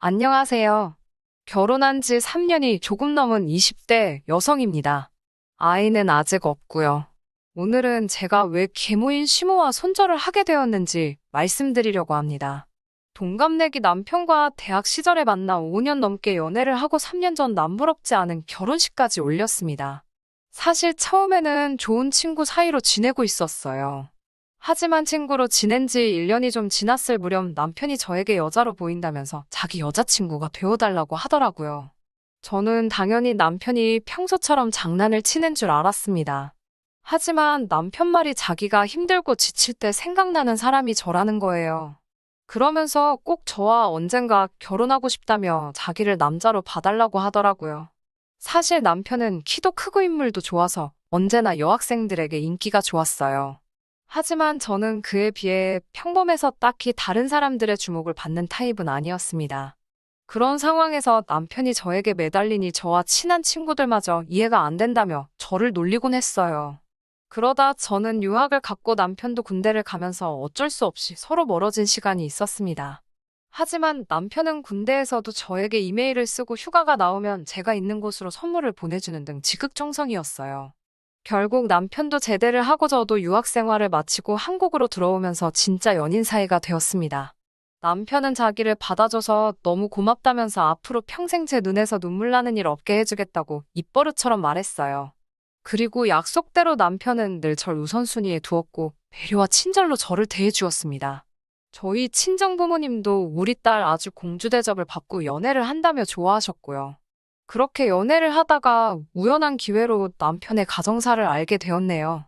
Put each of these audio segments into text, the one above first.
안녕하세요. 결혼한 지 3년이 조금 넘은 20대 여성입니다. 아이는 아직 없고요. 오늘은 제가 왜 계모인 시모와 손절을 하게 되었는지 말씀드리려고 합니다. 동갑내기 남편과 대학 시절에 만나 5년 넘게 연애를 하고 3년 전 남부럽지 않은 결혼식까지 올렸습니다. 사실 처음에는 좋은 친구 사이로 지내고 있었어요. 하지만 친구로 지낸 지 1년이 좀 지났을 무렵 남편이 저에게 여자로 보인다면서 자기 여자친구가 되어달라고 하더라고요. 저는 당연히 남편이 평소처럼 장난을 치는 줄 알았습니다. 하지만 남편 말이 자기가 힘들고 지칠 때 생각나는 사람이 저라는 거예요. 그러면서 꼭 저와 언젠가 결혼하고 싶다며 자기를 남자로 봐달라고 하더라고요. 사실 남편은 키도 크고 인물도 좋아서 언제나 여학생들에게 인기가 좋았어요. 하지만 저는 그에 비해 평범해서 딱히 다른 사람들의 주목을 받는 타입은 아니었습니다. 그런 상황에서 남편이 저에게 매달리니 저와 친한 친구들마저 이해가 안 된다며 저를 놀리곤 했어요. 그러다 저는 유학을 갔고 남편도 군대를 가면서 어쩔 수 없이 서로 멀어진 시간이 있었습니다. 하지만 남편은 군대에서도 저에게 이메일을 쓰고 휴가가 나오면 제가 있는 곳으로 선물을 보내주는 등 지극정성이었어요. 결국 남편도 제대를 하고 저도 유학 생활을 마치고 한국으로 들어오면서 진짜 연인 사이가 되었습니다. 남편은 자기를 받아줘서 너무 고맙다면서 앞으로 평생 제 눈에서 눈물 나는 일 없게 해주겠다고 입버릇처럼 말했어요. 그리고 약속대로 남편은 늘 절 우선순위에 두었고 배려와 친절로 저를 대해주었습니다. 저희 친정부모님도 우리 딸 아주 공주 대접을 받고 연애를 한다며 좋아하셨고요. 그렇게 연애를 하다가 우연한 기회로 남편의 가정사를 알게 되었네요.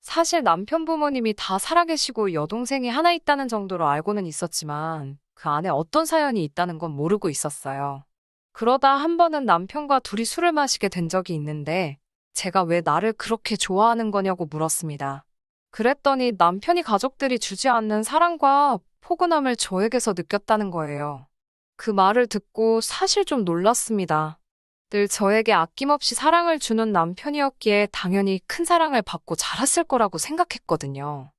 사실 남편 부모님이 다 살아계시고 여동생이 하나 있다는 정도로 알고는 있었지만 그 안에 어떤 사연이 있다는 건 모르고 있었어요. 그러다 한 번은 남편과 둘이 술을 마시게 된 적이 있는데 제가 왜 나를 그렇게 좋아하는 거냐고 물었습니다. 그랬더니 남편이 가족들이 주지 않는 사랑과 포근함을 저에게서 느꼈다는 거예요. 그 말을 듣고 사실 좀 놀랐습니다. 늘 저에게 아낌없이 사랑을 주는 남편이었기에 당연히 큰 사랑을 받고 자랐을 거라고 생각했거든요.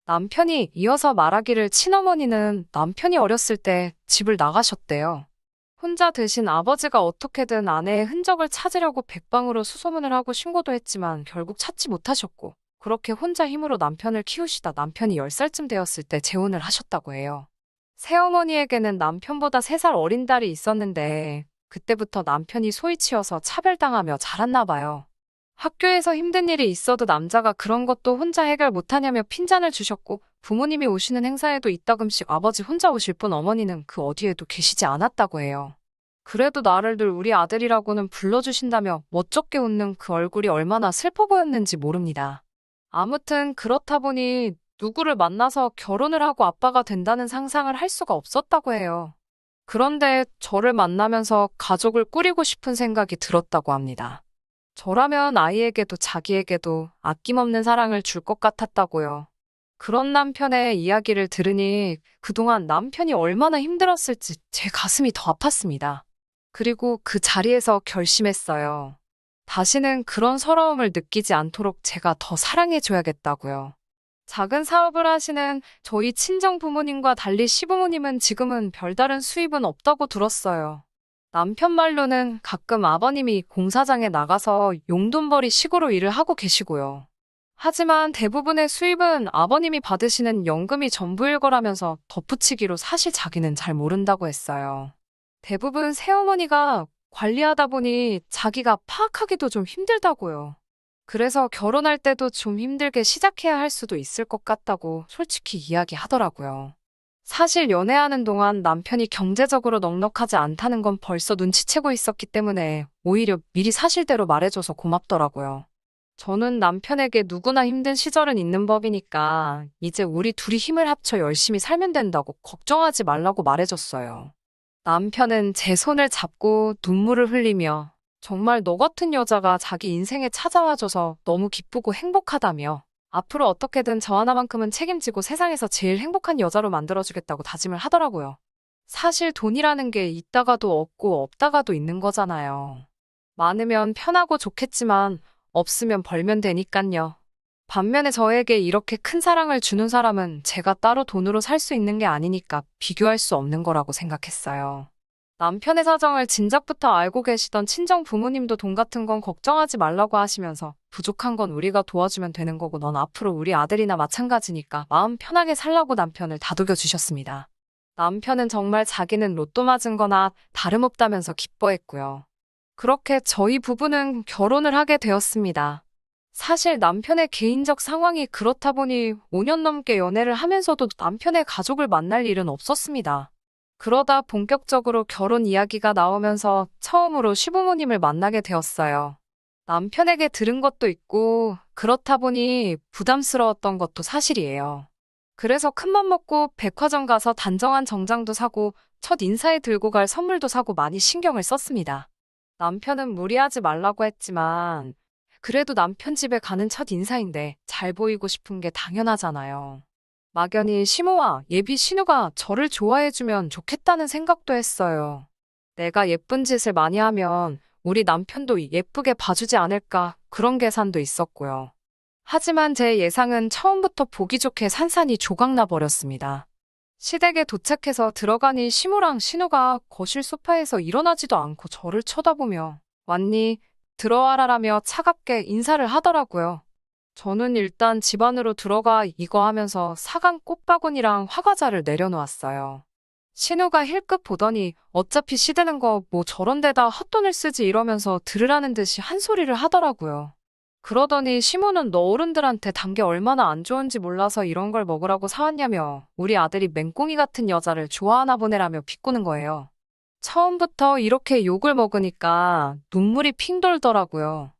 남편이 이어서 말하기를 친어머니는 남편이 어렸을 때 집을 나가셨대요. 혼자 드신 아버지가 어떻게든 아내의 흔적을 찾으려고 백방으로 수소문을 하고 신고도 했지만 결국 찾지 못하셨고 그렇게 혼자 힘으로 남편을 키우시다 남편이 10살쯤 되었을 때 재혼을 하셨다고 해요. 새어머니에게는 남편보다 3살 어린 딸이 있었는데 그때부터 남편이 소위 치여서 차별당하며 자랐나 봐요. 학교에서 힘든 일이 있어도 남자가 그런 것도 혼자 해결 못하냐며 핀잔을 주셨고 부모님이 오시는 행사에도 이따금씩 아버지 혼자 오실 뿐 어머니는 그 어디에도 계시지 않았다고 해요. 그래도 나를 늘 우리 아들이라고는 불러주신다며 멋쩍게 웃는 그 얼굴이 얼마나 슬퍼 보였는지 모릅니다. 아무튼 그렇다 보니 누구를 만나서 결혼을 하고 아빠가 된다는 상상을 할 수가 없었다고 해요. 그런데 저를 만나면서 가족을 꾸리고 싶은 생각이 들었다고 합니다. 저라면 아이에게도 자기에게도 아낌없는 사랑을 줄 것 같았다고요. 그런 남편의 이야기를 들으니 그동안 남편이 얼마나 힘들었을지 제 가슴이 더 아팠습니다. 그리고 그 자리에서 결심했어요. 다시는 그런 서러움을 느끼지 않도록 제가 더 사랑해줘야겠다고요. 작은 사업을 하시는 저희 친정 부모님과 달리 시부모님은 지금은 별다른 수입은 없다고 들었어요. 남편 말로는 가끔 아버님이 공사장에 나가서 용돈벌이 식으로 일을 하고 계시고요. 하지만 대부분의 수입은 아버님이 받으시는 연금이 전부일 거라면서 덧붙이기로 사실 자기는 잘 모른다고 했어요. 대부분 새어머니가 관리하다 보니 자기가 파악하기도 좀 힘들다고요. 그래서 결혼할 때도 좀 힘들게 시작해야 할 수도 있을 것 같다고 솔직히 이야기하더라고요. 사실 연애하는 동안 남편이 경제적으로 넉넉하지 않다는 건 벌써 눈치채고 있었기 때문에 오히려 미리 사실대로 말해줘서 고맙더라고요. 저는 남편에게 누구나 힘든 시절은 있는 법이니까 이제 우리 둘이 힘을 합쳐 열심히 살면 된다고 걱정하지 말라고 말해줬어요. 남편은 제 손을 잡고 눈물을 흘리며 정말 너 같은 여자가 자기 인생에 찾아와줘서 너무 기쁘고 행복하다며 앞으로 어떻게든 저 하나만큼은 책임지고 세상에서 제일 행복한 여자로 만들어주겠다고 다짐을 하더라고요. 사실 돈이라는 게 있다가도 없고 없다가도 있는 거잖아요. 많으면 편하고 좋겠지만 없으면 벌면 되니깐요. 반면에 저에게 이렇게 큰 사랑을 주는 사람은 제가 따로 돈으로 살 수 있는 게 아니니까 비교할 수 없는 거라고 생각했어요. 남편의 사정을 진작부터 알고 계시던 친정 부모님도 돈 같은 건 걱정하지 말라고 하시면서 부족한 건 우리가 도와주면 되는 거고 넌 앞으로 우리 아들이나 마찬가지니까 마음 편하게 살라고 남편을 다독여 주셨습니다. 남편은 정말 자기는 로또 맞은 거나 다름없다면서 기뻐했고요. 그렇게 저희 부부는 결혼을 하게 되었습니다. 사실 남편의 개인적 상황이 그렇다 보니 5년 넘게 연애를 하면서도 남편의 가족을 만날 일은 없었습니다. 그러다 본격적으로 결혼 이야기가 나오면서 처음으로 시부모님을 만나게 되었어요. 남편에게 들은 것도 있고 그렇다 보니 부담스러웠던 것도 사실이에요. 그래서 큰맘 먹고 백화점 가서 단정한 정장도 사고 첫 인사에 들고 갈 선물도 사고 많이 신경을 썼습니다. 남편은 무리하지 말라고 했지만 그래도 남편 집에 가는 첫 인사인데 잘 보이고 싶은 게 당연하잖아요. 막연히 시모와 예비 신우가 저를 좋아해주면 좋겠다는 생각도 했어요. 내가 예쁜 짓을 많이 하면 우리 남편도 예쁘게 봐주지 않을까 그런 계산도 있었고요. 하지만 제 예상은 처음부터 보기 좋게 산산이 조각나 버렸습니다. 시댁에 도착해서 들어가니 시모랑 신우가 거실 소파에서 일어나지도 않고 저를 쳐다보며 왔니? 들어와라라며 차갑게 인사를 하더라고요. 저는 일단 집 안으로 들어가 이거 하면서 사간 꽃바구니랑 화과자를 내려놓았어요. 신우가 힐끗 보더니 어차피 시드는 거 뭐 저런 데다 헛돈을 쓰지 이러면서 들으라는 듯이 한 소리를 하더라고요. 그러더니 시모는 너 어른들한테 단 게 얼마나 안 좋은지 몰라서 이런 걸 먹으라고 사왔냐며 우리 아들이 맹꽁이 같은 여자를 좋아하나 보네라며 비꼬는 거예요. 처음부터 이렇게 욕을 먹으니까 눈물이 핑 돌더라고요.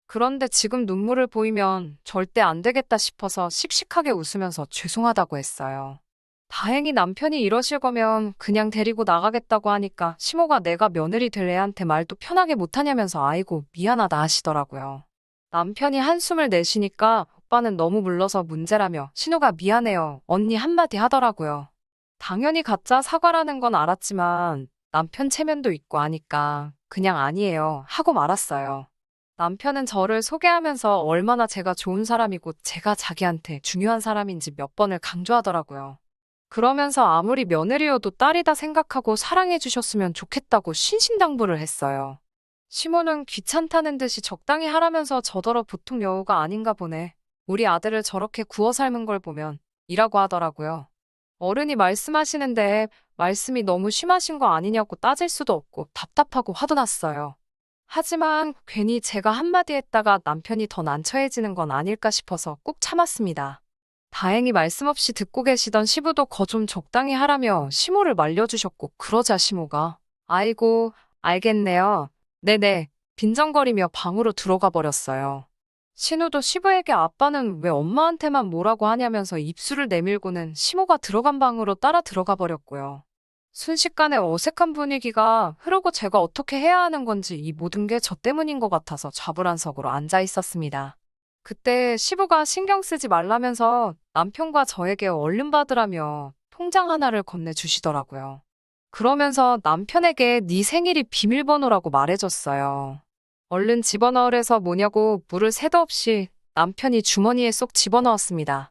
그런데 지금 눈물을 보이면 절대 안 되겠다 싶어서 씩씩하게 웃으면서 죄송하다고 했어요. 다행히 남편이 이러실 거면 그냥 데리고 나가겠다고 하니까 시모가 내가 며느리 될 애한테 말도 편하게 못하냐면서 아이고 미안하다 하시더라고요. 남편이 한숨을 내쉬니까 오빠는 너무 물러서 문제라며 신우가 미안해요 언니 한마디 하더라고요. 당연히 가짜 사과라는 건 알았지만 남편 체면도 있고 하니까 그냥 아니에요 하고 말았어요. 남편은 저를 소개하면서 얼마나 제가 좋은 사람이고 제가 자기한테 중요한 사람인지 몇 번을 강조하더라고요. 그러면서 아무리 며느리여도 딸이다 생각하고 사랑해 주셨으면 좋겠다고 신신당부를 했어요. 시모는 귀찮다는 듯이 적당히 하라면서 저더러 보통 여우가 아닌가 보네. 우리 아들을 저렇게 구워 삶은 걸 보면 이라고 하더라고요. 어른이 말씀하시는데 말씀이 너무 심하신 거 아니냐고 따질 수도 없고 답답하고 화도 났어요. 하지만 괜히 제가 한마디 했다가 남편이 더 난처해지는 건 아닐까 싶어서 꾹 참았습니다. 다행히 말씀 없이 듣고 계시던 시부도 거 좀 적당히 하라며 시모를 말려주셨고 그러자 시모가 아이고 알겠네요. 네네 빈정거리며 방으로 들어가 버렸어요. 신우도 시부에게 아빠는 왜 엄마한테만 뭐라고 하냐면서 입술을 내밀고는 시모가 들어간 방으로 따라 들어가 버렸고요. 순식간에 어색한 분위기가 흐르고 제가 어떻게 해야 하는 건지 이 모든 게 저 때문인 것 같아서 좌불안석으로 앉아 있었습니다. 그때 시부가 신경 쓰지 말라면서 남편과 저에게 얼른 받으라며 통장 하나를 건네주시더라고요. 그러면서 남편에게 네 생일이 비밀번호라고 말해줬어요. 얼른 집어넣으래서 뭐냐고 물을 새도 없이 남편이 주머니에 쏙 집어넣었습니다.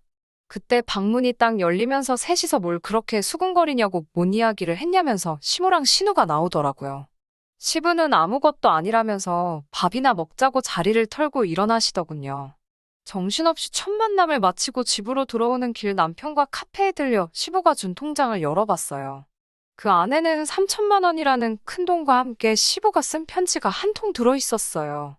그때 방문이 딱 열리면서 셋이서 뭘 그렇게 수군거리냐고 뭔 이야기를 했냐면서 시모랑 신우가 나오더라고요. 시부는 아무것도 아니라면서 밥이나 먹자고 자리를 털고 일어나시더군요. 정신없이 첫 만남을 마치고 집으로 들어오는 길 남편과 카페에 들려 시부가 준 통장을 열어봤어요. 그 안에는 3천만 원이라는 큰 돈과 함께 시부가 쓴 편지가 한 통 들어있었어요.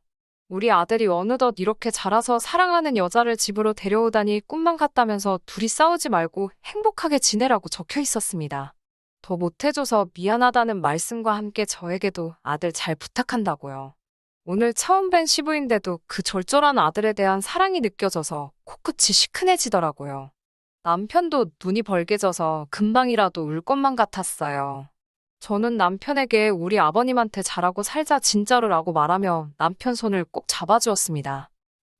우리 아들이 어느덧 이렇게 자라서 사랑하는 여자를 집으로 데려오다니 꿈만 같다면서 둘이 싸우지 말고 행복하게 지내라고 적혀 있었습니다. 더 못해줘서 미안하다는 말씀과 함께 저에게도 아들 잘 부탁한다고요. 오늘 처음 뵌 시부인데도 그 절절한 아들에 대한 사랑이 느껴져서 코끝이 시큰해지더라고요. 남편도 눈이 벌게져서 금방이라도 울 것만 같았어요. 저는 남편에게 우리 아버님한테 잘하고 살자 진짜로라고 말하며 남편 손을 꼭 잡아주었습니다.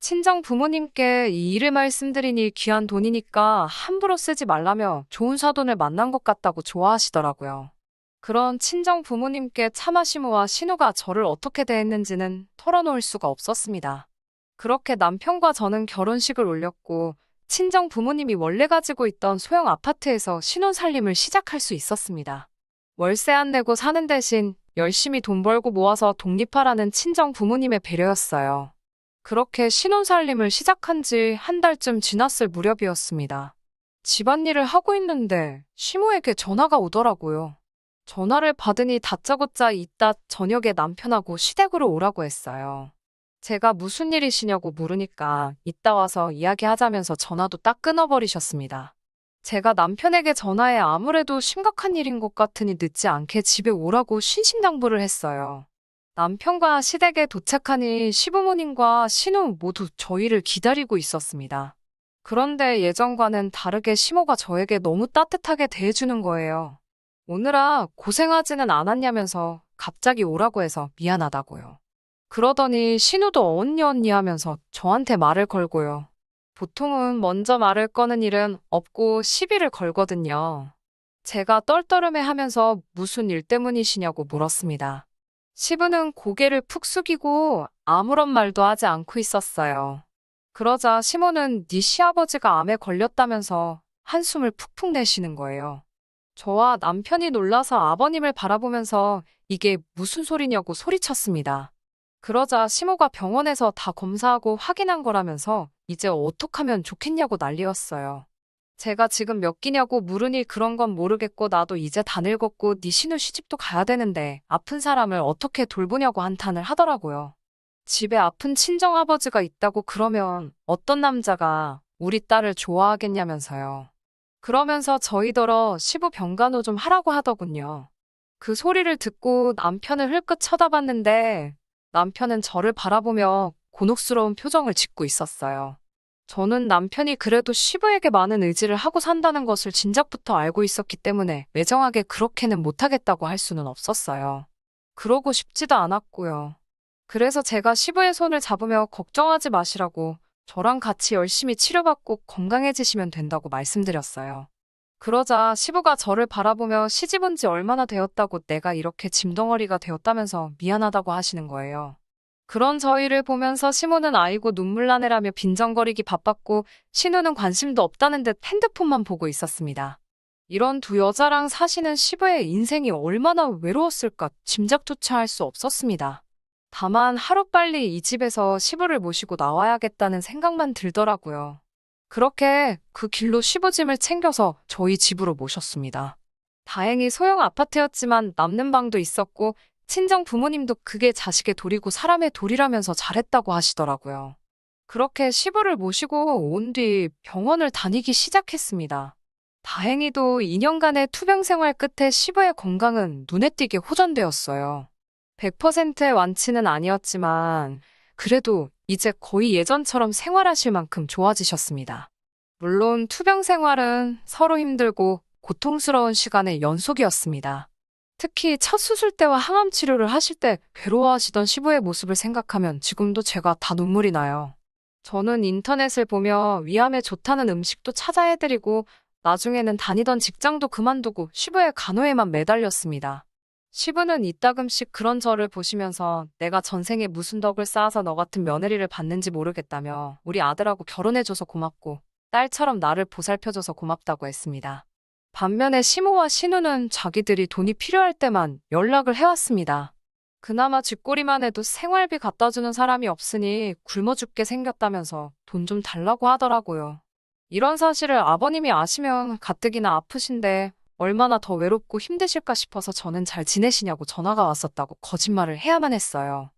친정 부모님께 이 일을 말씀드리니 귀한 돈이니까 함부로 쓰지 말라며 좋은 사돈을 만난 것 같다고 좋아하시더라고요. 그런 친정 부모님께 차마 시모와 신우가 저를 어떻게 대했는지는 털어놓을 수가 없었습니다. 그렇게 남편과 저는 결혼식을 올렸고 친정 부모님이 원래 가지고 있던 소형 아파트에서 신혼 살림을 시작할 수 있었습니다. 월세 안 내고 사는 대신 열심히 돈 벌고 모아서 독립하라는 친정 부모님의 배려였어요. 그렇게 신혼살림을 시작한 지 한 달쯤 지났을 무렵이었습니다. 집안일을 하고 있는데 시모에게 전화가 오더라고요. 전화를 받으니 다짜고짜 이따 저녁에 남편하고 시댁으로 오라고 했어요. 제가 무슨 일이시냐고 물으니까 이따 와서 이야기하자면서 전화도 딱 끊어버리셨습니다. 제가 남편에게 전화해 아무래도 심각한 일인 것 같으니 늦지 않게 집에 오라고 신신당부를 했어요. 남편과 시댁에 도착하니 시부모님과 시누 모두 저희를 기다리고 있었습니다. 그런데 예전과는 다르게 시모가 저에게 너무 따뜻하게 대해주는 거예요. 오느라 고생하지는 않았냐면서 갑자기 오라고 해서 미안하다고요. 그러더니 신우도 언니 언니 하면서 저한테 말을 걸고요. 보통은 먼저 말을 거는 일은 없고 시비를 걸거든요. 제가 떨떠름해 하면서 무슨 일 때문이시냐고 물었습니다. 시부는 고개를 푹 숙이고 아무런 말도 하지 않고 있었어요. 그러자 시모는 네 시아버지가 암에 걸렸다면서 한숨을 푹푹 내쉬는 거예요. 저와 남편이 놀라서 아버님을 바라보면서 이게 무슨 소리냐고 소리쳤습니다. 그러자 시모가 병원에서 다 검사하고 확인한 거라면서 이제 어떡하면 좋겠냐고 난리였어요. 제가 지금 몇 끼냐고 물으니 그런 건 모르겠고 나도 이제 다 늙었고 네 시누 시집도 가야 되는데 아픈 사람을 어떻게 돌보냐고 한탄을 하더라고요. 집에 아픈 친정아버지가 있다고 그러면 어떤 남자가 우리 딸을 좋아하겠냐면서요. 그러면서 저희더러 시부 병간호 좀 하라고 하더군요. 그 소리를 듣고 남편을 흘끗 쳐다봤는데 남편은 저를 바라보며 곤혹스러운 표정을 짓고 있었어요. 저는 남편이 그래도 시부에게 많은 의지를 하고 산다는 것을 진작부터 알고 있었기 때문에 매정하게 그렇게는 못하겠다고 할 수는 없었어요. 그러고 싶지도 않았고요. 그래서 제가 시부의 손을 잡으며 걱정하지 마시라고 저랑 같이 열심히 치료받고 건강해지시면 된다고 말씀드렸어요. 그러자 시부가 저를 바라보며 시집 온 지 얼마나 되었다고 내가 이렇게 짐덩어리가 되었다면서 미안하다고 하시는 거예요. 그런 저희를 보면서 시모는 아이고 눈물 나네라며 빈정거리기 바빴고 신우는 관심도 없다는 듯 핸드폰만 보고 있었습니다. 이런 두 여자랑 사시는 시부의 인생이 얼마나 외로웠을까 짐작조차 할 수 없었습니다. 다만 하루빨리 이 집에서 시부를 모시고 나와야겠다는 생각만 들더라고요. 그렇게 그 길로 시부짐을 챙겨서 저희 집으로 모셨습니다. 다행히 소형 아파트였지만 남는 방도 있었고 친정 부모님도 그게 자식의 도리고 사람의 도리라면서 잘했다고 하시더라고요. 그렇게 시부를 모시고 온 뒤 병원을 다니기 시작했습니다. 다행히도 2년간의 투병 생활 끝에 시부의 건강은 눈에 띄게 호전되었어요. 100%의 완치는 아니었지만 그래도 이제 거의 예전처럼 생활하실 만큼 좋아지셨습니다. 물론 투병 생활은 서로 힘들고 고통스러운 시간의 연속이었습니다. 특히 첫 수술 때와 항암 치료를 하실 때 괴로워하시던 시부의 모습을 생각하면 지금도 제가 다 눈물이 나요. 저는 인터넷을 보며 위암에 좋다는 음식도 찾아 해드리고 나중에는 다니던 직장도 그만두고 시부의 간호에만 매달렸습니다. 시부는 이따금씩 그런 저를 보시면서 내가 전생에 무슨 덕을 쌓아서 너 같은 며느리를 받는지 모르겠다며 우리 아들하고 결혼해줘서 고맙고 딸처럼 나를 보살펴줘서 고맙다고 했습니다. 반면에 시모와 신우는 자기들이 돈이 필요할 때만 연락을 해왔습니다. 그나마 쥐꼬리만 해도 생활비 갖다주는 사람이 없으니 굶어 죽게 생겼다면서 돈 좀 달라고 하더라고요. 이런 사실을 아버님이 아시면 가뜩이나 아프신데 얼마나 더 외롭고 힘드실까 싶어서 저는 잘 지내시냐고 전화가 왔었다고 거짓말을 해야만 했어요.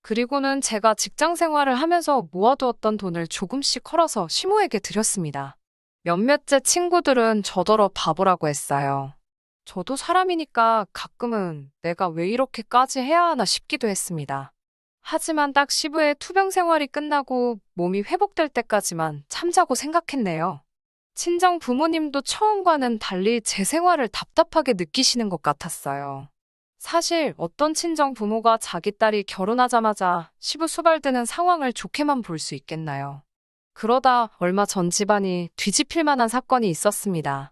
그리고는 제가 직장 생활을 하면서 모아두었던 돈을 조금씩 컬어서 시모에게 드렸습니다. 몇몇째 친구들은 저더러 바보라고 했어요. 저도 사람이니까 가끔은 내가 왜 이렇게까지 해야 하나 싶기도 했습니다. 하지만 딱 시부의 투병 생활이 끝나고 몸이 회복될 때까지만 참자고 생각했네요. 친정 부모님도 처음과는 달리 제 생활을 답답하게 느끼시는 것 같았어요. 사실 어떤 친정 부모가 자기 딸이 결혼하자마자 시부 수발드는 상황을 좋게만 볼 수 있겠나요? 그러다 얼마 전 집안이 뒤집힐 만한 사건이 있었습니다.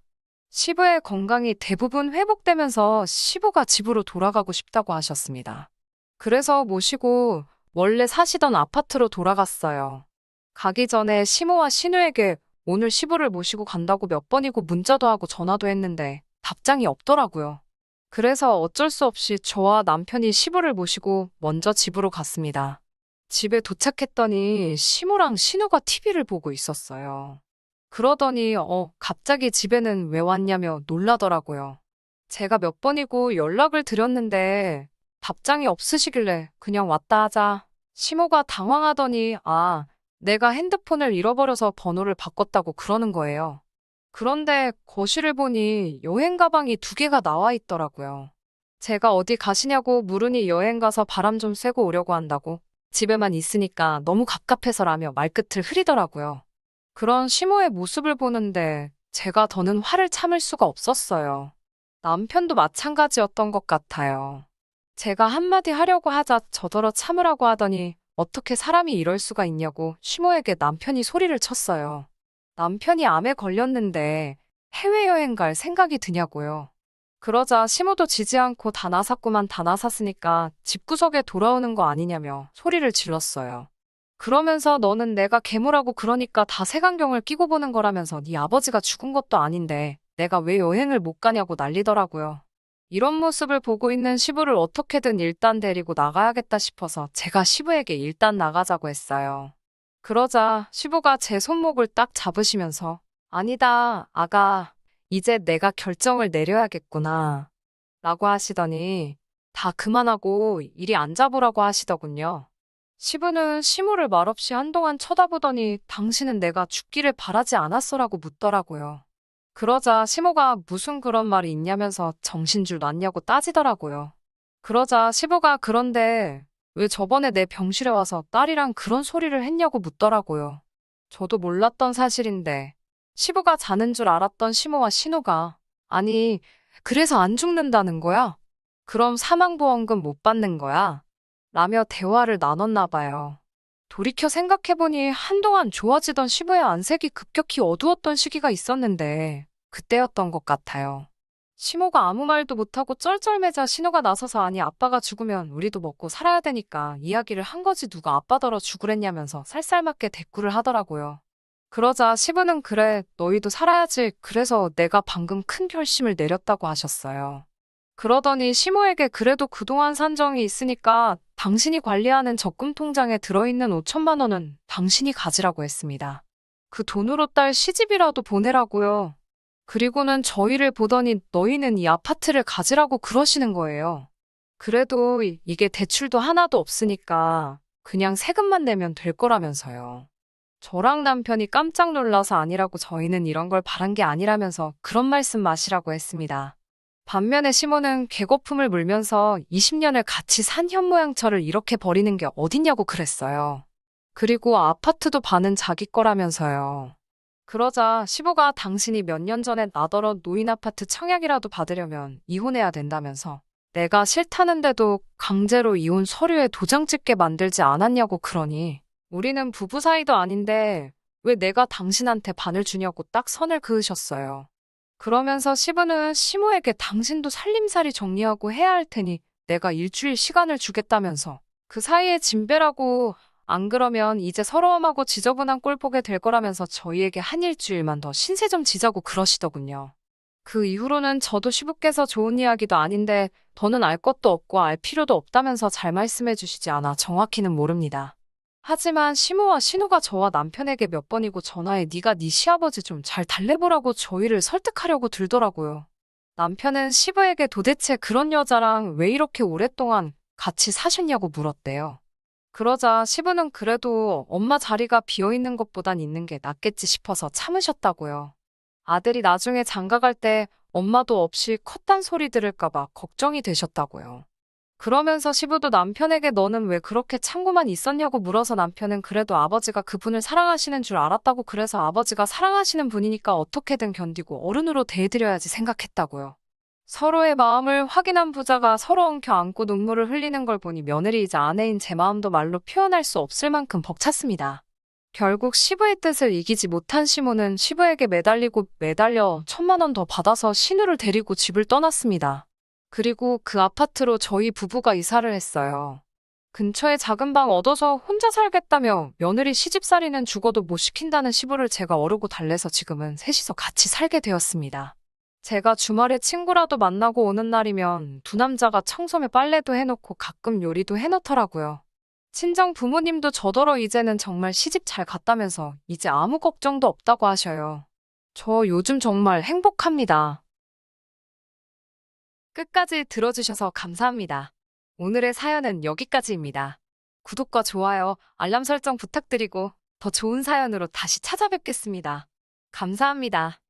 시부의 건강이 대부분 회복되면서 시부가 집으로 돌아가고 싶다고 하셨습니다. 그래서 모시고 원래 사시던 아파트로 돌아갔어요. 가기 전에 시모와 신우에게 오늘 시부를 모시고 간다고 몇 번이고 문자도 하고 전화도 했는데 답장이 없더라고요. 그래서 어쩔 수 없이 저와 남편이 시부를 모시고 먼저 집으로 갔습니다. 집에 도착했더니 시모랑 신우가 TV를 보고 있었어요. 그러더니 갑자기 집에는 왜 왔냐며 놀라더라고요. 제가 몇 번이고 연락을 드렸는데 답장이 없으시길래 그냥 왔다 하자. 시모가 당황하더니 내가 핸드폰을 잃어버려서 번호를 바꿨다고 그러는 거예요. 그런데 거실을 보니 여행 가방이 두 개가 나와 있더라고요. 제가 어디 가시냐고 물으니 여행 가서 바람 좀 쐬고 오려고 한다고. 집에만 있으니까 너무 갑갑해서라며 말끝을 흐리더라고요. 그런 시모의 모습을 보는데 제가 더는 화를 참을 수가 없었어요. 남편도 마찬가지였던 것 같아요. 제가 한마디 하려고 하자 저더러 참으라고 하더니 어떻게 사람이 이럴 수가 있냐고 시모에게 남편이 소리를 쳤어요. 남편이 암에 걸렸는데 해외여행 갈 생각이 드냐고요. 그러자 시모도 지지 않고 다 나섰구만 다 나섰으니까 집구석에 돌아오는 거 아니냐며 소리를 질렀어요. 그러면서 너는 내가 괴물하고 그러니까 다 색안경을 끼고 보는 거라면서 네 아버지가 죽은 것도 아닌데 내가 왜 여행을 못 가냐고 난리더라고요. 이런 모습을 보고 있는 시부를 어떻게든 일단 데리고 나가야겠다 싶어서 제가 시부에게 일단 나가자고 했어요. 그러자 시부가 제 손목을 딱 잡으시면서 아니다, 아가. 이제 내가 결정을 내려야겠구나. 라고 하시더니 다 그만하고 이리 앉아보라고 하시더군요. 시부는 시모를 말없이 한동안 쳐다보더니 당신은 내가 죽기를 바라지 않았어라고 묻더라고요. 그러자 시모가 무슨 그런 말이 있냐면서 정신줄 놨냐고 따지더라고요. 그러자 시부가 그런데 왜 저번에 내 병실에 와서 딸이랑 그런 소리를 했냐고 묻더라고요. 저도 몰랐던 사실인데 시부가 자는 줄 알았던 시모와 신우가 아니 그래서 안 죽는다는 거야? 그럼 사망보험금 못 받는 거야? 라며 대화를 나눴나 봐요. 돌이켜 생각해보니 한동안 좋아지던 시부의 안색이 급격히 어두웠던 시기가 있었는데 그때였던 것 같아요. 시모가 아무 말도 못하고 쩔쩔매자 신우가 나서서 아니 아빠가 죽으면 우리도 먹고 살아야 되니까 이야기를 한 거지 누가 아빠더러 죽으랬냐면서 살살맞게 대꾸를 하더라고요. 그러자 시부는 그래 너희도 살아야지 그래서 내가 방금 큰 결심을 내렸다고 하셨어요. 그러더니 시모에게 그래도 그동안 산정이 있으니까 당신이 관리하는 적금 통장에 들어있는 5천만 원은 당신이 가지라고 했습니다. 그 돈으로 딸 시집이라도 보내라고요. 그리고는 저희를 보더니 너희는 이 아파트를 가지라고 그러시는 거예요. 그래도 이게 대출도 하나도 없으니까 그냥 세금만 내면 될 거라면서요. 저랑 남편이 깜짝 놀라서 아니라고 저희는 이런 걸 바란 게 아니라면서 그런 말씀 마시라고 했습니다. 반면에 시모는 개거품을 물면서 20년을 같이 산 현모양처를 이렇게 버리는 게 어딨냐고 그랬어요. 그리고 아파트도 반은 자기 거라면서요. 그러자 시부가 당신이 몇 년 전에 나더러 노인 아파트 청약이라도 받으려면 이혼해야 된다면서 내가 싫다는데도 강제로 이혼 서류에 도장 찍게 만들지 않았냐고 그러니 우리는 부부 사이도 아닌데 왜 내가 당신한테 반을 주냐고 딱 선을 그으셨어요. 그러면서 시부는 시모에게 당신도 살림살이 정리하고 해야 할 테니 내가 일주일 시간을 주겠다면서 그 사이에 짐 빼라고 안 그러면 이제 서러움하고 지저분한 꼴 보게 될 거라면서 저희에게 한 일주일만 더 신세 좀 지자고 그러시더군요. 그 이후로는 저도 시부께서 좋은 이야기도 아닌데 더는 알 것도 없고 알 필요도 없다면서 잘 말씀해 주시지 않아 정확히는 모릅니다. 하지만 시모와 신우가 저와 남편에게 몇 번이고 전화해 네가 네 시아버지 좀 잘 달래보라고 저희를 설득하려고 들더라고요. 남편은 시부에게 도대체 그런 여자랑 왜 이렇게 오랫동안 같이 사셨냐고 물었대요. 그러자 시부는 그래도 엄마 자리가 비어있는 것보단 있는 게 낫겠지 싶어서 참으셨다고요. 아들이 나중에 장가갈 때 엄마도 없이 컸단 소리 들을까봐 걱정이 되셨다고요. 그러면서 시부도 남편에게 너는 왜 그렇게 참고만 있었냐고 물어서 남편은 그래도 아버지가 그분을 사랑하시는 줄 알았다고 그래서 아버지가 사랑하시는 분이니까 어떻게든 견디고 어른으로 대해드려야지 생각했다고요. 서로의 마음을 확인한 부자가 서로 엉켜 안고 눈물을 흘리는 걸 보니 며느리이자 아내인 제 마음도 말로 표현할 수 없을 만큼 벅찼습니다. 결국 시부의 뜻을 이기지 못한 시모는 시부에게 매달리고 매달려 1,000만 원 더 받아서 신우를 데리고 집을 떠났습니다. 그리고 그 아파트로 저희 부부가 이사를 했어요. 근처에 작은 방 얻어서 혼자 살겠다며 며느리 시집살이는 죽어도 못 시킨다는 시부를 제가 어르고 달래서 지금은 셋이서 같이 살게 되었습니다. 제가 주말에 친구라도 만나고 오는 날이면 두 남자가 청소며 빨래도 해놓고 가끔 요리도 해놓더라고요. 친정 부모님도 저더러 이제는 정말 시집 잘 갔다면서 이제 아무 걱정도 없다고 하셔요. 저 요즘 정말 행복합니다. 끝까지 들어주셔서 감사합니다. 오늘의 사연은 여기까지입니다. 구독과 좋아요, 알람 설정 부탁드리고 더 좋은 사연으로 다시 찾아뵙겠습니다. 감사합니다.